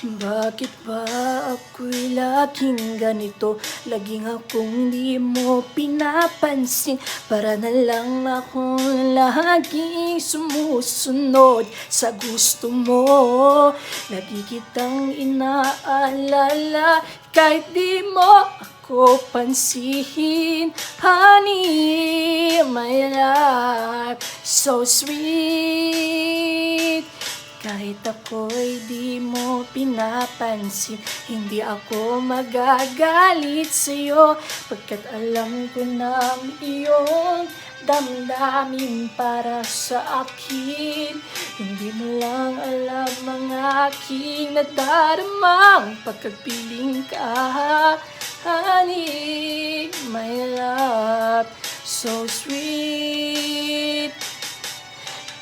Bakit ba ako'y laging ganito? Laging akong di mo pinapansin. Para na lang akong laging sumusunod sa gusto mo. Lagi kitang inaalala kahit di mo ako pansihin. Honey, my love, so sweet. Kahit ako'y di mo pinapansin, hindi ako magagalit sa'yo, pagkat alam ko na ang iyong damdamin para sa akin. Hindi mo lang alam ang aking nadaramang pagkapiling ka. Honey, my love, so sweet.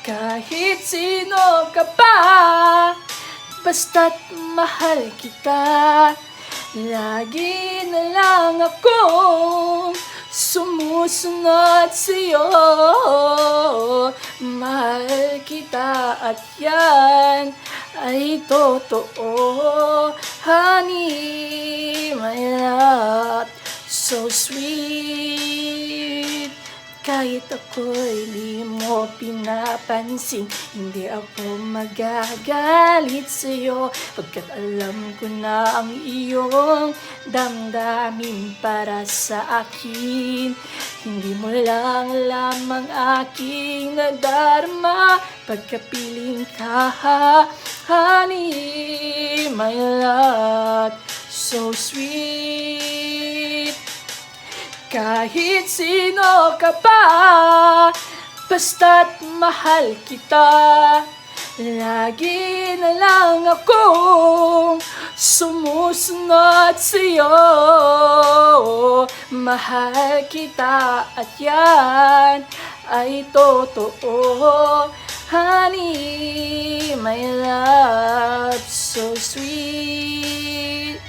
Kahit sino ka pa, basta't mahal kita. Lagi na lang akong sumusunod sa'yo. Mahal kita at yan ay totoo. Honey, my love, so sweet. Kahit ako'y di mo pinapansin, hindi ako magagalit sa'yo, pagkat alam ko na ang iyong damdamin para sa akin. Hindi mo lang alam ang aking nadarama pagkapiling ka. Honey, my love, so sweet. Kahit sino ka pa, basta't mahal kita. Lagi na lang akong sumusunod sa'yo. Mahal kita at yan ay totoo. Honey, my love, so sweet.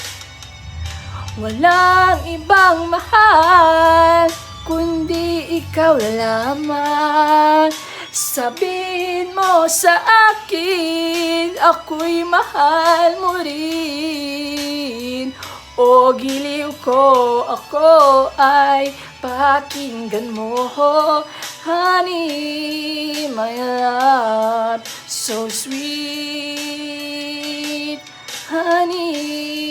Walang ibang mahal kundi ikaw lamang. Sabihin mo sa akin, ako'y mahal mo rin. O giliw ko, ako ay pakinggan mo. Honey, my love, so sweet. Honey,